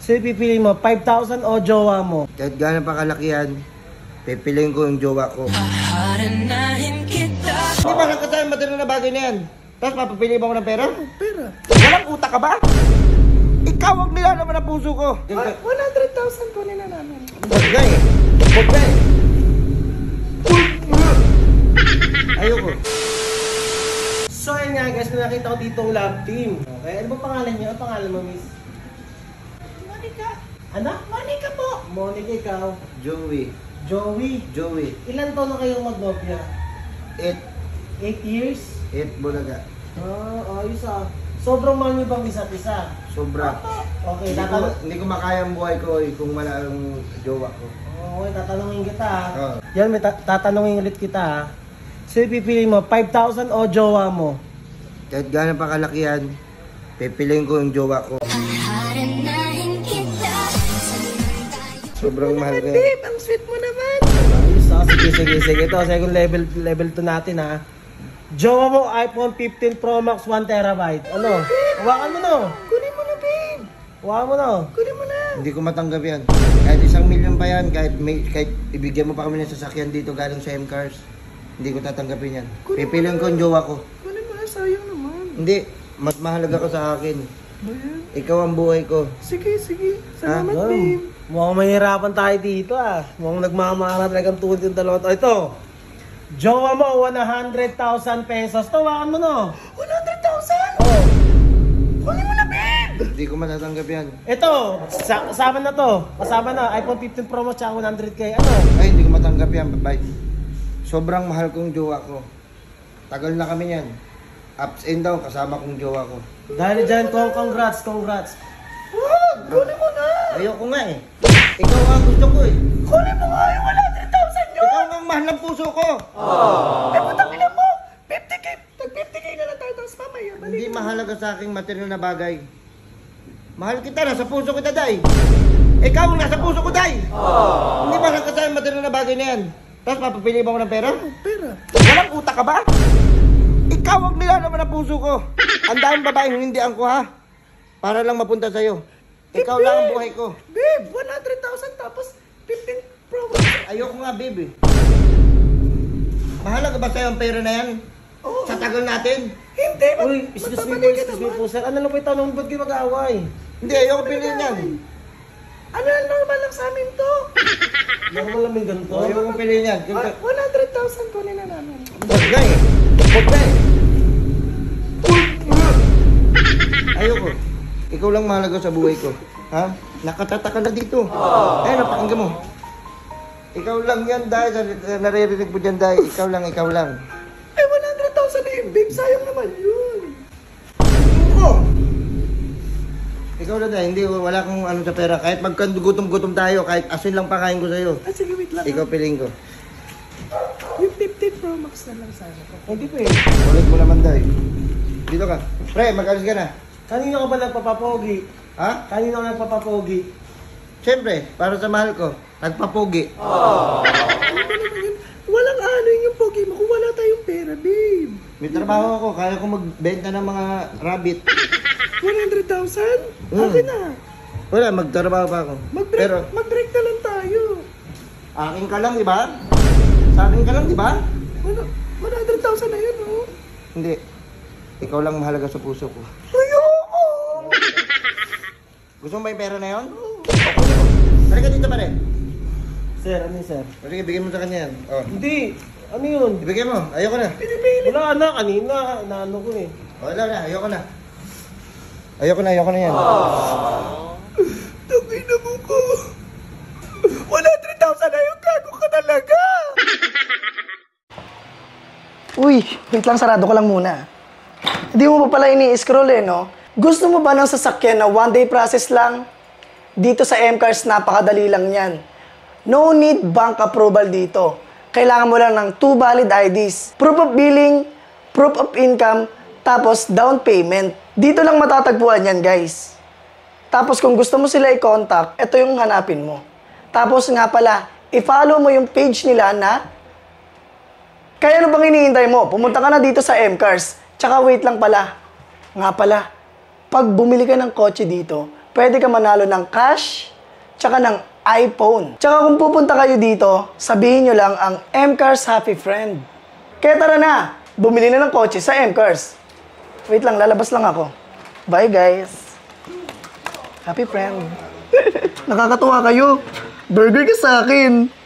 So, pipili mo, 5,000 o jowa mo? Kahit gano'n pa kalaki yan, pipiliin ko yung jowa ko. Hindi ba lang kasama material na bagay na yan? Tapos mapapili ba ako ng pera? Pera. Walang utak ka ba? Ikaw ang nilalaman ng puso ko. 100,000 kunin na namin. Huwag ka eh. Huwag ka eh. Ayoko. So, ayun nga guys, nakita ko dito ang love team. Okay, ano ba pangalan niyo? Ano pangalan mo, miss? Monica. Ano? Monica po. Monica, ikaw? Joey. Joey. Ilan taon na kayong magnobya? 8 years? bulaga. Ayos ah. Sobrang mahal niyo bang isa't isa? Sobra. Okay, Hindi ko makaya ang buhay ko kung wala ang jowa ko. Okay, tatanungin kita ah. Oh. Yan, may tatanungin ulit kita ah. So, pipili mo, 5,000 o jowa mo? Kahit gano'n pa kalaki yan, pipiliin ko yung jowa ko. Sobrang mahal ko yan. Babe, ang sweet mo naman. Ayos ah, sige. Ito, second level 2 natin ha. Jowa mo, iPhone 15 Pro Max 1TB. Ano? Hawakan mo no. Kunin mo na, babe. Hawakan mo no. Kunin mo na. Hindi ko matanggap yan. Kahit 1 million pa yan, kahit ibigyan mo pa kami ng sasakyan dito galing sa M-Cars, hindi ko tatanggapin yan. Pipiliin ko yung jowa ko. Kunin mo na, sayang naman. Hindi, mas mahalaga ka sa akin. Ikaw ang buhay ko. Sige. Salamat, Ah, babe. Mukhang mahirapan tayo dito ah. Mukhang nagmamahal talagang tuhod yung dalawa to. Ito. Jowa mo, 100,000 pesos. Tawakan mo no. 100,000? Oo. Kunin mo na, babe. Hindi ko matatanggap yan. Ito, kasama na to. Kasama na, iPhone 15 Pro Max tsaka 100K. Ano? Ay, hindi ko matanggap yan. Bye. Sobrang mahal kong jowa ko. Tagal na kami yan. Ups and down, kasama kong jowa ko. Dahil dyan, congrats. Kunin mo na. Ayoko nga eh. Ikaw ang gusto ko eh. Kunin mo nga yung 100,000 nyo. Ikaw ang mahal ng puso ko. Eh, putang ina mo. 50K. Tag-50K na lang tayo. Tapos mamaya. Hindi mahalaga sa aking material na bagay. Mahal kita, nasa puso kita, Day. Ikaw ang nasa puso ko, Day. Hindi mahalaga sa aking material na bagay na yan. Tapos mapapili ba ako ng pera? Pera. Walang utak ka ba? Ikaw ang nilalaman ng puso ko. Ang daming babaeng hinindihan ko ha. Para lang mapunta sa'yo. Ikaw lang ang buhay ko. Babe, 100,000 tapos 15 Pro Max. Ayoko nga, babe. Mahalaga ba sa'yo ang pera na yan? Oo. Sa tagal natin? Hindi. Uy, excuse me po, sir. Ano lang po yung tanong? Ba't kayo mag-aaway? Hindi, ayoko piliin yan. Ano normal lang sa amin to? Normal lang yung ganito? Ayoko piliin yan. 100,000 kunin na namin. Huwag ka eh. Huwag ka eh. Ayoko. Ikaw lang mahalaga sa buhay ko. Ha? Nakatataka na dito. Eh, napakinggan mo. Ikaw lang yan, dahil sa naririnig mo dyan, dahil ikaw lang. Eh, 100,000 na yun, babe. Sayang naman yun. Ako! Ikaw lang dahil, hindi, wala kang ano sa pera. Kahit magkandugutom-gutom tayo, kahit asin lang pakain ko sa'yo. Sige, wait lang. Ikaw piling ko. Yung 15 Pro Max na lang sana ko. Hindi po eh. Ulit mo naman, dahil. Dito ka. Pre, mag-alis ka na. Kanino ka ba nagpapapogi? Ha? Kanino ka nagpapapogi? Siyempre, para sa mahal ko, nagpapogi. Walang ano yung pogi mo kung wala tayong pera, babe. May trabaho ako, kaya ko magbenta ng mga rabbit. 100,000? Mm. Akin na. Wala, magtrabaho pa ako. Mag-break na lang tayo. Akin ka lang, di ba? Sa akin ka lang, di ba? 100,000 na yun, oh. Hindi. Ikaw lang mahalaga sa puso ko. Ayoko! Gusto mo ba yung pera na yun? Halika dito pa rin. Sir, ano yun, sir? Halika, bigyan mo sa kanya yan. Oh. Hindi. Ano yun? Ibigay mo. Ayoko na. Wala na, kanina. Naano ko eh. Wala na. Ayoko na. Ayoko na yan. Tagay na mo ko. 100,000 na yun. Gago ka talaga. Uy, wait lang, sarado ko lang muna. Hindi mo pa pala ini-scroll eh, no? Gusto mo ba ng sasakyan na one-day process lang? Dito sa M-Cars, napakadali lang yan. No need bank approval dito. Kailangan mo lang ng 2 valid IDs, proof of billing, proof of income, tapos down payment. Dito lang matatagpuan yan, guys. Tapos kung gusto mo sila i-contact, ito yung hanapin mo. Tapos nga pala, i-follow mo yung page nila na kaya ano bang hinihintay mo? Pumunta ka na dito sa M-Cars. Tsaka wait lang pala. Nga pala, pag bumili ka ng kotse dito, pwede ka manalo ng cash, tsaka ng iPhone. Tsaka kung pupunta kayo dito, sabihin nyo lang ang M-Cars Happy Friend. Kaya tara na, bumili na ng kotse sa M-Cars. Wait lang, lalabas lang ako. Bye guys. Happy Friend. Nakakatuwa kayo. Burger ka sa akin.